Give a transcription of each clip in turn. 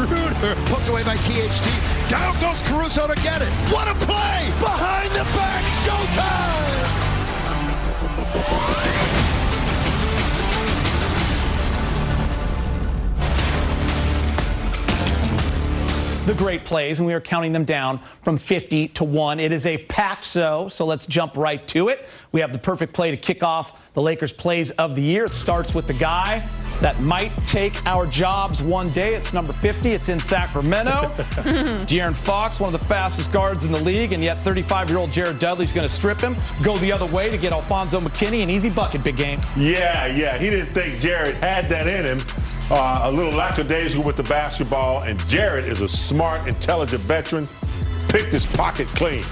Schroeder poked away by THT. Down goes Caruso to get it. What a play! Behind the back, showtime! The great plays, and we are counting them down from 50 to 1. It is a packed show, so let's jump right to it. We have the perfect play to kick off the Lakers plays of the year. It starts with the guy that might take our jobs one day. It's number 50. It's in Sacramento. De'Aaron Fox, one of the fastest guards in the league, and yet 35-year-old Jared Dudley's going to strip him, go the other way to get Alfonso McKinney, an easy bucket, big game. Yeah. He didn't think Jared had that in him. A little lackadaisical with the basketball, and Jared is a smart, intelligent veteran. Picked his pocket clean.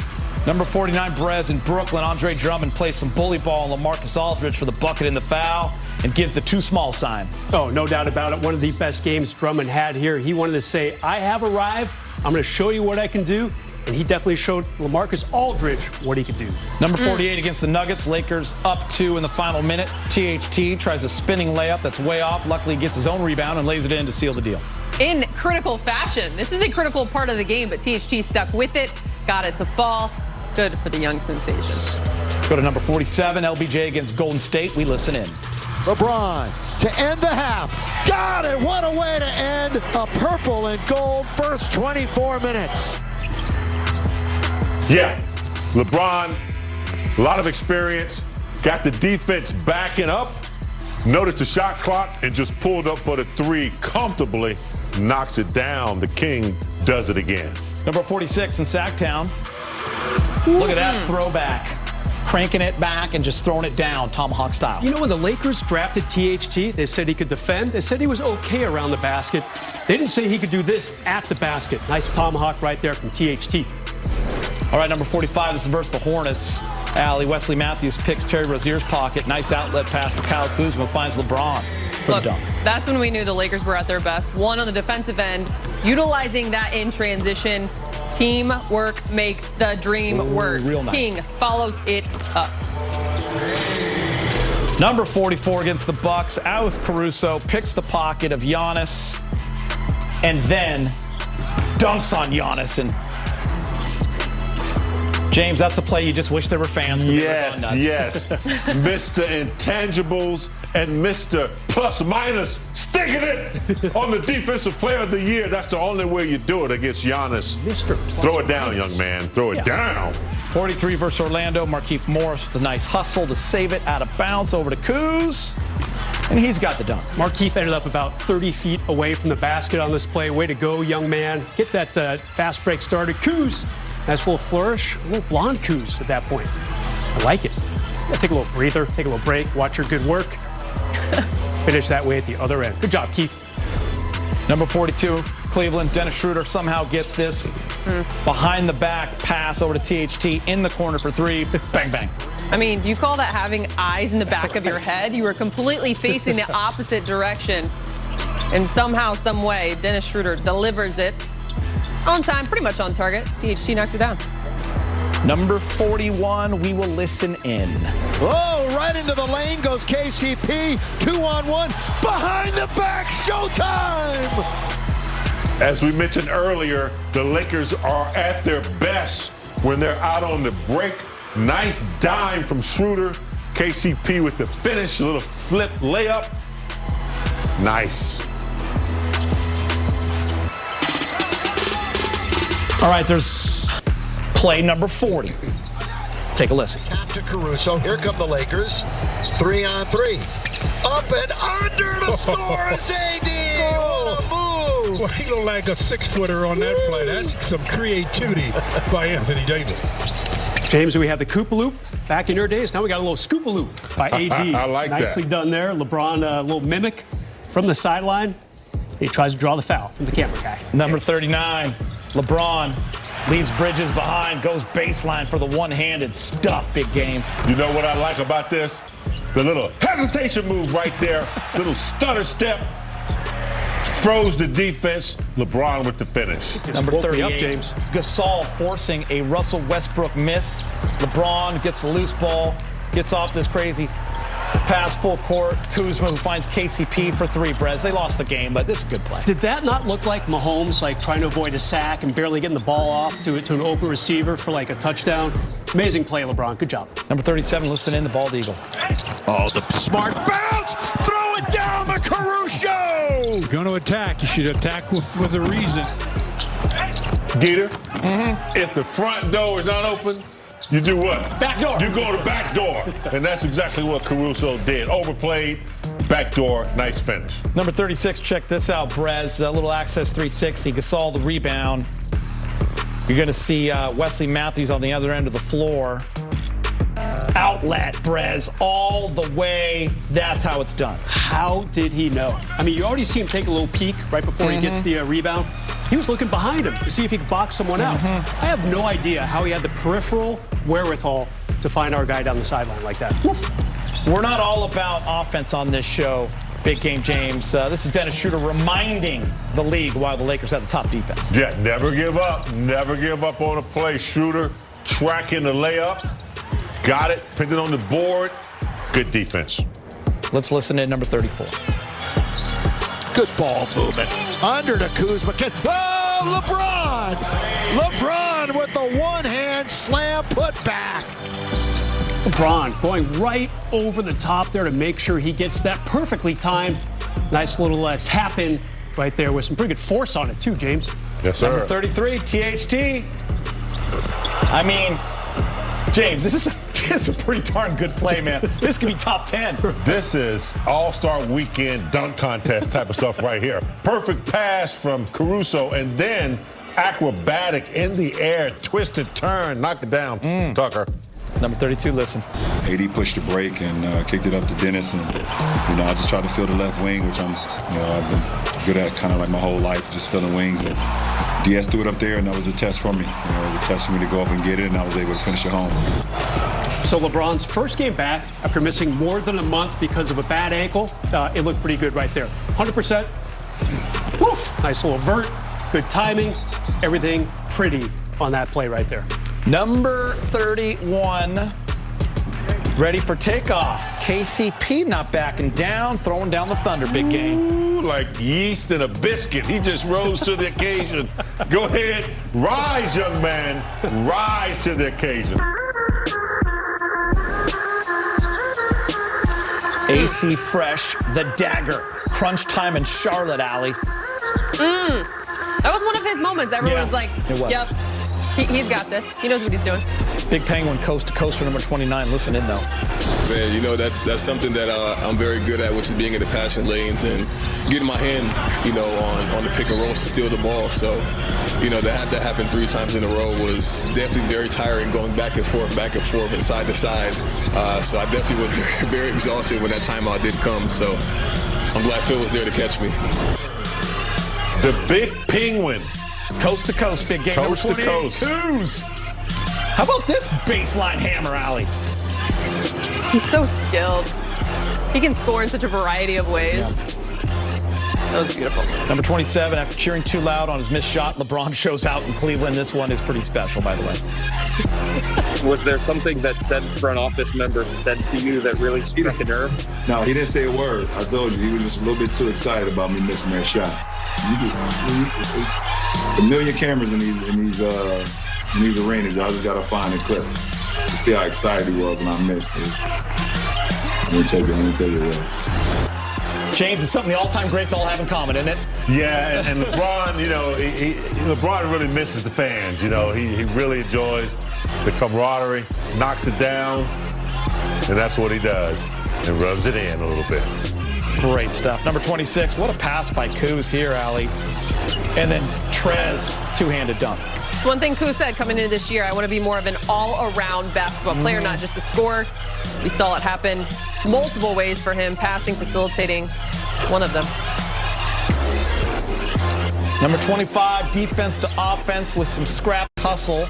Number 49, Brez in Brooklyn. Andre Drummond plays some bully ball on LaMarcus Aldridge for the bucket and the foul and gives the too small sign. Oh, no doubt about it. One of the best games Drummond had here. He wanted to say, I have arrived. I'm going to show you what I can do. And he definitely showed LaMarcus Aldridge what he could do. Number 48 against the Nuggets. Lakers up 2 in the final minute. THT tries a spinning layup that's way off. Luckily, he gets his own rebound and lays it in to seal the deal. In critical fashion. This is a critical part of the game, but THT stuck with it. Got it to fall. Good for the young sensations. Let's go to number 47, LBJ against Golden State. We listen in. LeBron to end the half. Got it! What a way to end a purple and gold first 24 minutes. Yeah, LeBron, a lot of experience, got the defense backing up, noticed the shot clock, and just pulled up for the three comfortably, knocks it down. The King does it again. Number 46 in Sacktown. Look at that throwback. Cranking it back and just throwing it down, tomahawk style. You know, when the Lakers drafted THT, they said he could defend. They said he was okay around the basket. They didn't say he could do this at the basket. Nice tomahawk right there from THT. All right, number 45, this is versus the Hornets. Allie, Wesley Matthews picks Terry Rozier's pocket. Nice outlet pass to Kyle Kuzma, finds LeBron for the dunk. That's when we knew the Lakers were at their best. One on the defensive end, utilizing that in transition. Teamwork makes the dream work. Real nice. King follows it up. Number 44 against the Bucks. Alex Caruso picks the pocket of Giannis and then dunks on Giannis. And James, that's a play you just wish there were fans. Yes. Mr. Intangibles and Mr. Plus Minus sticking it on the Defensive Player of the Year. That's the only way you do it against Giannis. Mr. Plus Throw it down, Minus. young man. Throw it down. 43 versus Orlando. Markieff Morris with a nice hustle to save it out of bounds over to Kuz. And he's got the dunk. Markieff ended up about 30 feet away from the basket on this play. Way to go, young man. Get that fast break started. Kuz. Nice little flourish, a little blonde Kuz at that point. I like it. Take a little breather, take a little break, watch your good work. Finish that way at the other end. Good job, Keith. Number 42, Cleveland. Dennis Schroeder somehow gets this behind the back pass over to THT in the corner for three. Bang, bang. I mean, do you call that having eyes in the back of your head? You were completely facing the opposite direction. And somehow, some way, Dennis Schroeder delivers it. On time, pretty much on target. THT knocks it down. Number 41, we will listen in. Oh, right into the lane goes KCP. 2-on-1. Behind the back, showtime! As we mentioned earlier, the Lakers are at their best when they're out on the break. Nice dime from Schroeder. KCP with the finish, a little flip layup. Nice. All right, there's play number 40. Take a listen. Tap to Caruso. Here come the Lakers. 3-on-3. Up and under the score is AD. What a move. Well, he looked like a 6-footer on that play. That's some creativity by Anthony Davis. James, we have the Koopaloop back in your days. Now we got a little Scoopaloop by AD. I like that. Nicely done there. LeBron, a little mimic from the sideline. He tries to draw the foul from the camera guy. Number 39, LeBron leaves Bridges behind, goes baseline for the one-handed stuff. Big game. You know what I like about this? The little hesitation move right there. Little stutter step. Froze the defense. LeBron with the finish. Number woke me 38, up, James. Gasol forcing a Russell Westbrook miss. LeBron gets the loose ball, gets off this crazy Pass full court. Kuzma who finds KCP for three. Brez, they lost the game, but this is a good play. Did that not look like Mahomes, like trying to avoid a sack and barely getting the ball off to an open receiver for like a touchdown? Amazing play, LeBron. Good job. Number 37, listen in, the bald eagle. Oh, the smart bounce. Throw it down the Caruso. Going to attack. You should attack with a reason. Gator, if the front door is not open, you do what? Back door. You go to back door. And that's exactly what Caruso did. Overplayed, back door, nice finish. Number 36, check this out, Brez. A little access 360. Gasol the rebound. You're going to see Wesley Matthews on the other end of the floor. Outlet, Brez, all the way. That's how it's done. How did he know? I mean, you already see him take a little peek right before he gets the rebound. He was looking behind him to see if he could box someone out. I have no idea how he had the peripheral wherewithal to find our guy down the sideline like that. Woof. We're not all about offense on this show, Big Game James. This is Dennis Schroeder reminding the league why the Lakers have the top defense. Yeah, never give up. Never give up on a play. Schroeder tracking the layup. Got it. Pinned it on the board. Good defense. Let's listen in number 34. Good ball movement. Under to Kuzma. Oh, LeBron! LeBron with the one-hand slam put back. LeBron going right over the top there to make sure he gets that perfectly timed. Nice little tap in right there with some pretty good force on it too, James. Yes, sir. Number 33, THT. I mean, James, this is a pretty darn good play, man. This could be top 10. This is All-Star Weekend dunk contest type of stuff right here. Perfect pass from Caruso, and then acrobatic in the air, twisted turn, knock it down. Tucker. Number 32, listen. AD pushed the break and kicked it up to Dennis, and I just tried to fill the left wing, which I've been good at kind of like my whole life, just filling wings. And DS threw it up there, and that was a test for me. It was a test for me to go up and get it, and I was able to finish it home. So LeBron's first game back after missing more than a month because of a bad ankle, it looked pretty good right there. 100%. Woof! Nice little vert, good timing, everything pretty on that play right there. Number 31, ready for takeoff. KCP not backing down, throwing down the thunder, Big Game. Ooh, like yeast in a biscuit. He just rose to the occasion. Go ahead, rise, young man. Rise to the occasion. AC Fresh, the dagger. Crunch time in Charlotte, Alley. That was one of his moments. Everyone was like, it was. yep, he's got this. He knows what he's doing. Big Penguin coast to coast for number 29. Listen in, though. Man, that's something that I'm very good at, which is being in the passing lanes and getting my hand, on the pick and roll to steal the ball. So, that happened 3 times in a row was definitely very tiring, going back and forth and side to side. So I definitely was very, very exhausted when that timeout did come. So I'm glad Phil was there to catch me. The Big Penguin. Coast to coast, Big Game. Coast number to 28, coast. Kuz. How about this baseline hammer, Alley? He's so skilled. He can score in such a variety of ways. That was beautiful. Number 27, after cheering too loud on his missed shot, LeBron shows out in Cleveland. This one is pretty special, by the way. Was there something that said front office member said to you that really struck a nerve? No, he didn't say a word. I told you, he was just a little bit too excited about me missing that shot. It's a million cameras in these arenas. I just gotta find a clip to see how excited he was when I missed it. Let me tell you what. James, is something the all-time greats all have in common, isn't it? Yeah, and LeBron, LeBron really misses the fans. He really enjoys the camaraderie, knocks it down, and that's what he does, and rubs it in a little bit. Great stuff. Number 26, what a pass by Kuz here, Alley. And then Trez, two-handed dunk. It's one thing Kuz said coming into this year, I want to be more of an all-around basketball player, not just a scorer. We saw it happen multiple ways for him, passing, facilitating, one of them. Number 25, defense to offense with some scrap hustle.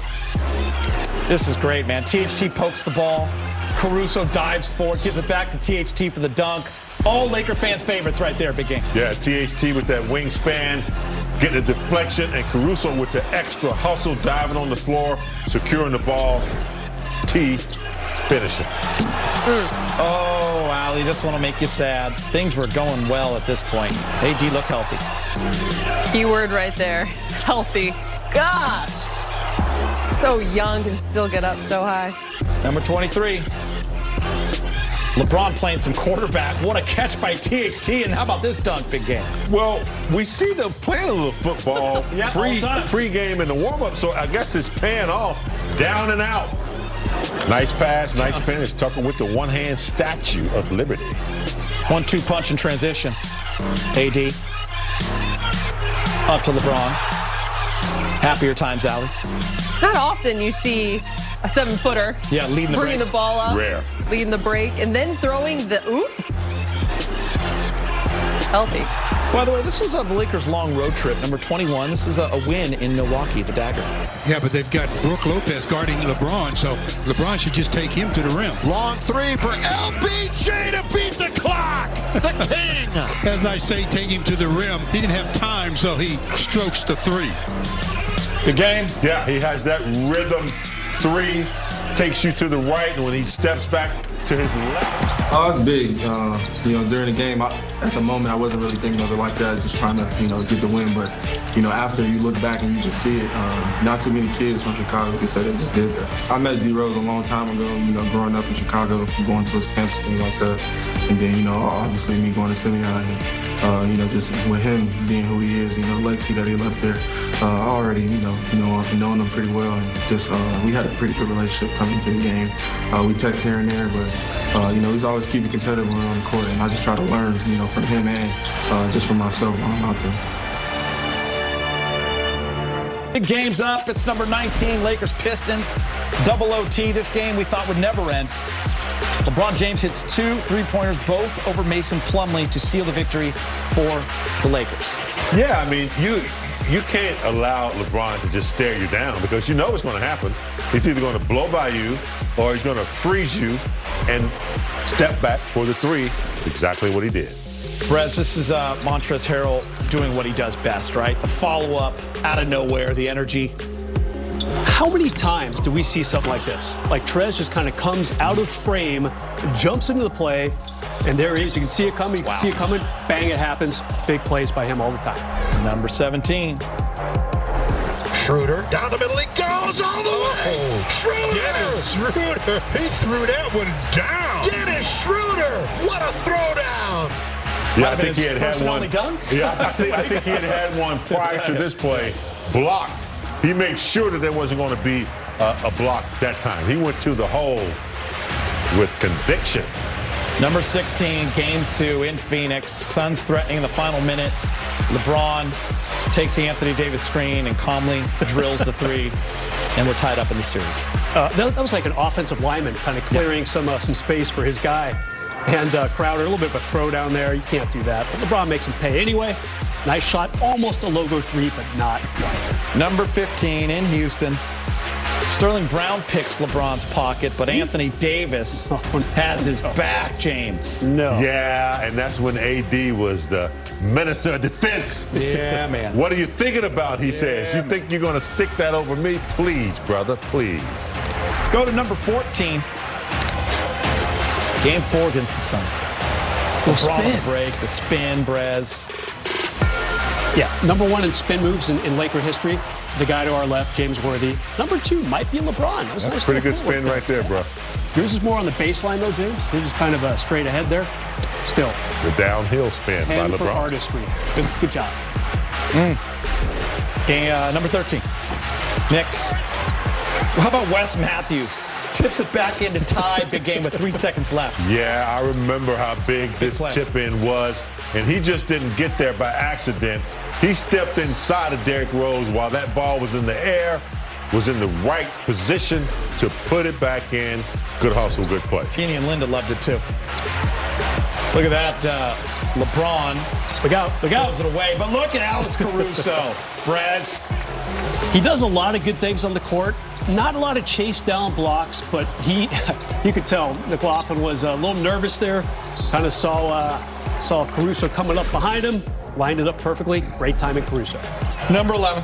This is great, man. THT pokes the ball. Caruso dives for it, gives it back to THT for the dunk. All Laker fans' favorites right there, Big Game. Yeah, THT with that wingspan, getting a deflection, and Caruso with the extra hustle, diving on the floor, securing the ball. T finishing. Oh, Allie, this one will make you sad. Things were going well at this point. AD looked healthy. Keyword right there. Healthy. Gosh. So young and still get up so high. Number 23. LeBron playing some quarterback. What a catch by THT. And how about this dunk, big game? Well, we see them playing a little football pre-game in the warm-up, so I guess it's paying off. Down and out. Nice pass, nice finish. Tucker with the one-hand statue of Liberty. 1-2 punch in transition. AD. Up to LeBron. Happier times, Allie. Not often you see a 7-footer. Yeah, leading the bringing break. the ball up. Rare. Leading the break, and then throwing the oop. Healthy. By the way, this was the Lakers' long road trip, number 21. This is a win in Milwaukee, the Dagger. Yeah, but they've got Brook Lopez guarding LeBron, so LeBron should just take him to the rim. Long three for LBJ to beat the clock. The king. As I say, take him to the rim. He didn't have time, so he strokes the three. Good game. Yeah, he has that rhythm three, takes you to the right, and when he steps back to his left. Oh, it's big. During the game, at the moment, I wasn't really thinking of it like that, just trying to, get the win. But, after you look back and you just see it, not too many kids from Chicago can say they just did that. I met D-Rose a long time ago, growing up in Chicago, going to his camps and things like that. And then, obviously me going to Simeon and, just with him being who he is, the legacy that he left there, I already, I've known him pretty well. And just, we had a pretty good relationship coming into the game. We text here and there, but, he's always keeping competitive when we're on the court. And I just try to learn, from him and just from myself when I'm out there. Big game's up. It's number 19, Lakers Pistons. Double OT. This game we thought would never end. LeBron James hits 2 3-pointers, both over Mason Plumlee to seal the victory for the Lakers. Yeah, I mean, you can't allow LeBron to just stare you down because you know what's going to happen. He's either going to blow by you or he's going to freeze you and step back for the three. Exactly what he did. Brez, this is Montrezl Harrell doing what he does best, right? The follow-up, out of nowhere, the energy. How many times do we see something like this? Like Trez just kind of comes out of frame, jumps into the play, and there he is. You can see it coming. You can see it coming. Bang, it happens. Big plays by him all the time. Number 17. Schroeder down the middle. He goes all the way. Schroeder. Dennis Schroeder. He threw that one down. Dennis Schroeder. What a throwdown. Yeah, I think he had first and one. only dunk? Yeah, I think he had one prior to this play blocked. He made sure that there wasn't going to be a block that time. He went to the hole with conviction. Number 16, game 2 in Phoenix. Suns threatening in the final minute. LeBron takes the Anthony Davis screen and calmly drills the three, and we're tied up in the series. That was like an offensive lineman kind of clearing some space for his guy. And Crowder, a little bit of a throw down there. You can't do that. But LeBron makes him pay anyway. Nice shot, almost a logo three, but not quite. Number 15 in Houston. Sterling Brown picks LeBron's pocket, but Anthony Davis has his back, James. No. Yeah, and that's when AD was the minister of defense. Yeah, man. What are you thinking about, he says. You think you're going to stick that over me? Please, brother, please. Let's go to number 14. Game 4 against the Suns. LeBron on the break, the spin, Brez. Yeah, number 1 in spin moves in Laker history. The guy to our left, James Worthy. Number 2 might be LeBron. That was That's a pretty good spin right there, bro. Yours is more on the baseline, though, James. Yours is kind of straight ahead there. Still. The downhill spin by And for LeBron. artistry. Good job. Game, number 13. Knicks. How about Wes Matthews? Tips it back in to tie. Big game with 3 seconds left. Yeah, I remember how big this play. tip-in was, and he just didn't get there by accident. He stepped inside of Derrick Rose while that ball was in the air, was in the right position to put it back in. Good hustle, good play. Jeannie and Linda loved it, too. Look at that. LeBron. Look out. Throws it away. But look at Alex Caruso. Brez. He does a lot of good things on the court. Not a lot of chase down blocks, but you could tell McLaughlin was a little nervous there. Kind of saw Caruso coming up behind him, lined it up perfectly. Great timing, Caruso. Number 11.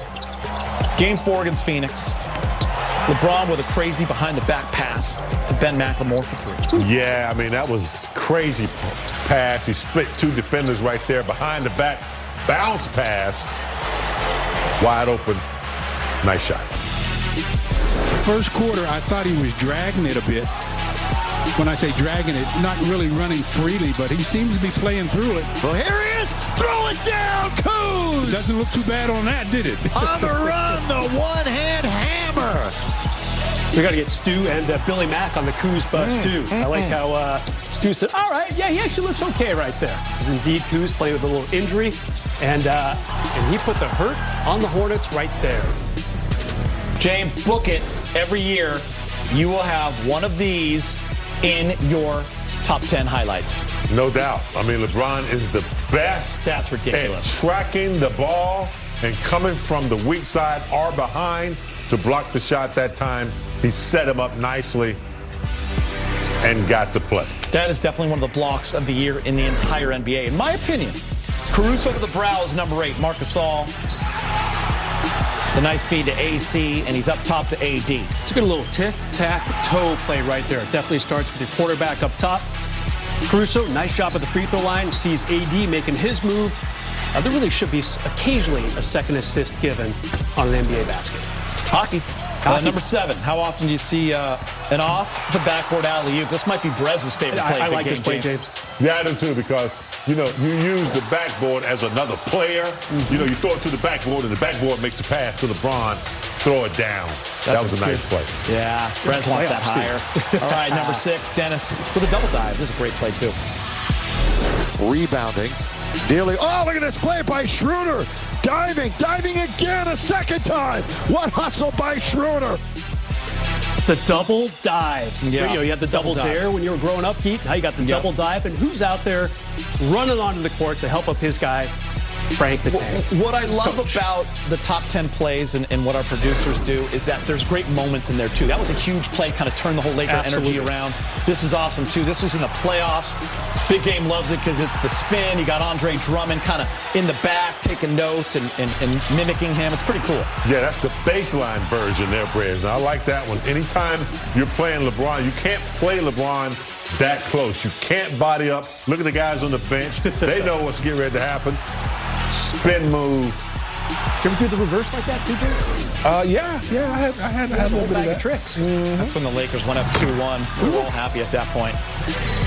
Game 4 against Phoenix. LeBron with a crazy behind-the-back pass to Ben McLemore for 3. Yeah, I mean, that was crazy pass. He split 2 defenders right there. Behind the back, bounce pass. Wide open. Nice shot. First quarter, I thought he was dragging it a bit. When I say dragging it, not really running freely, but he seems to be playing through it. Well, here he is. Throw it down, Kuz. Doesn't look too bad on that, did it? On the run, the one-hand hammer. We got to get Stu and Billy Mack on the Kuz bus, too. I like how Stu said, all right, yeah, he actually looks okay right there. Because indeed, Kuz played with a little injury, and he put the hurt on the Hornets right there. James, book it. Every year, you will have one of these in your top 10 highlights. No doubt. I mean, LeBron is the best. That's ridiculous. At tracking the ball and coming from the weak side or behind to block the shot that time. He set him up nicely and got the play. That is definitely one of the blocks of the year in the entire NBA. In my opinion, Caruso to the brow is number 8. Marc Gasol. The nice feed to AC, and he's up top to AD. It's a good little tic-tac-toe play right there. It definitely starts with your quarterback up top. Caruso, nice job at the free throw line, sees AD making his move. There really should be occasionally a second assist given on an NBA basket. Hockey. Number 7, how often do you see an off-the-backboard alley-oop? This might be Brez's favorite play. I like this play, James. Yeah, I do too, because, you know, you use the backboard as another player. You know, you throw it to the backboard, and the backboard makes the pass to LeBron. Throw it down. That was a nice play. Yeah, Brez wants that higher. All right, number 6, Dennis with a double dive. This is a great play, too. Rebounding. Nearly. Oh, look at this play by Schroeder. Diving again a second time. What hustle by Schroeder. The double dive. Yeah. You know, you had the double dare when you were growing up, Pete. Now you got the double dive. And who's out there running onto the court to help up his guy? Frank the Tank. What I love about the top 10 plays and what our producers do is that there's great moments in there, too. That was a huge play, kind of turned the whole Laker energy around. This is awesome, too. This was in the playoffs. Big Game loves it because it's the spin. You got Andre Drummond kind of in the back taking notes and mimicking him. It's pretty cool. Yeah, that's the baseline version there, Brez. I like that one. Anytime you're playing LeBron, you can't play LeBron that close. You can't body up. Look at the guys on the bench. They know what's getting ready to happen. Spin move. Did you ever do the reverse like that, TJ? Yeah, I had a little bit of that. Tricks. That's when the Lakers went up 2-1. We were all happy at that point.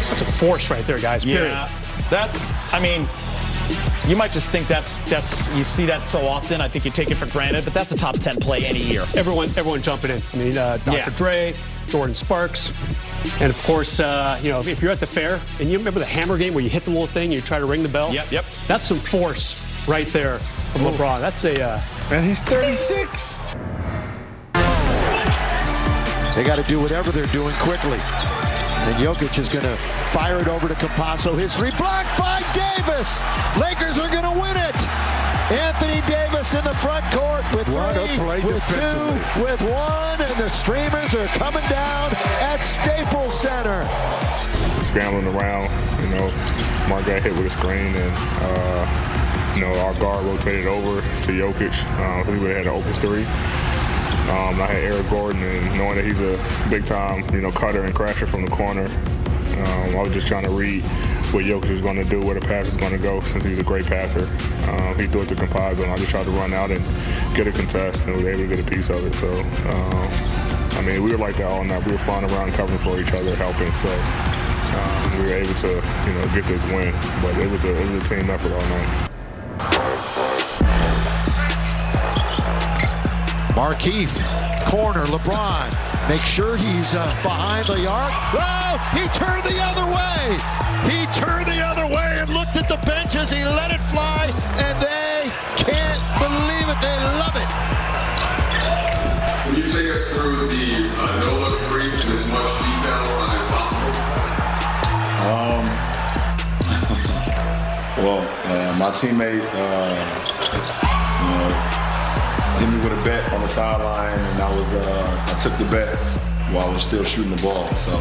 That's a force right there, guys. Period. Yeah, that's, I mean, you might just think that's you see that so often. I think you take it for granted, but that's a top 10 play any year. Everyone jumping in. I mean, Dr. Dre, Jordan Sparks. And, of course, you know, if you're at the fair, and you remember the hammer game where you hit the little thing and you try to ring the bell? Yep. That's some force right there from LeBron. That's a... And he's 36. They got to do whatever they're doing quickly. And Jokic is going to fire it over to Campasso. His three blocked by Davis. Lakers are going to win it. Anthony Davis in the front court with 3, with 2, with 1, and the Streamers are coming down at Staples Center. Scrambling around, you know, Mark got hit with a screen, and you know, our guard rotated over to Jokic. He would have had an open 3. I had Eric Gordon, and knowing that he's a big-time, you know, cutter and crasher from the corner, I was just trying to read what Jokic was going to do, where the pass is going to go, since he's a great passer. He threw it to Campazzo, and I just tried to run out and get a contest, and was able to get a piece of it. So, I mean, we were like that all night. We were flying around, covering for each other, helping. So we were able to, you know, get this win. But it was a team effort all night. Markieff, corner, LeBron. Make sure he's behind the arc. Oh, he turned the other way. He turned the other way and looked at the benches. He let it fly, and they can't believe it. They love it. Can you take us through the no-look 3 in as much detail as possible? Well, my teammate, you know, hit me with a bet on the sideline, and I took the bet while I was still shooting the ball. So,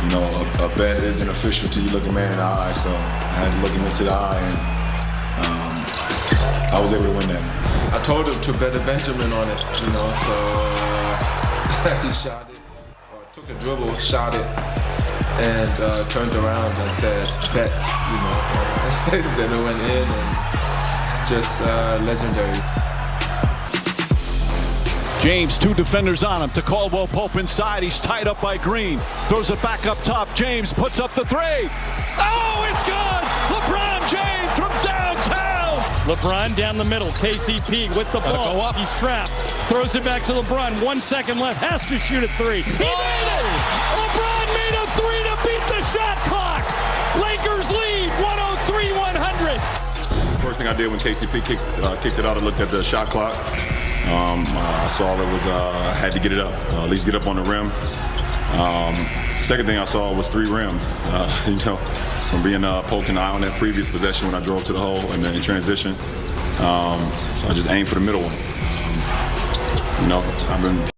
you know, a bet isn't official till you look a man in the eye. So I had to look him into the eye, and I was able to win that. I told him to bet a Benjamin on it, you know, so he shot it, or took a dribble, shot it, and turned around and said, bet, you know. Then it went in, and it's just legendary. James, 2 defenders on him. To Caldwell Pope inside. He's tied up by Green. Throws it back up top. James puts up the 3. Oh, it's good! LeBron James from downtown. LeBron down the middle. KCP with the ball. Go up. He's trapped. Throws it back to LeBron. 1 second left. Has to shoot a 3. He made it! LeBron made a 3 to beat the shot clock. Lakers lead 103-100. First thing I did when KCP kicked it out, I looked at the shot clock. I saw it was I had to get it up, at least get up on the rim. Second thing I saw was 3 rims. You know, from being poked in the eye on that previous possession when I drove to the hole and then in transition. So I just aimed for the middle one. You know, I've been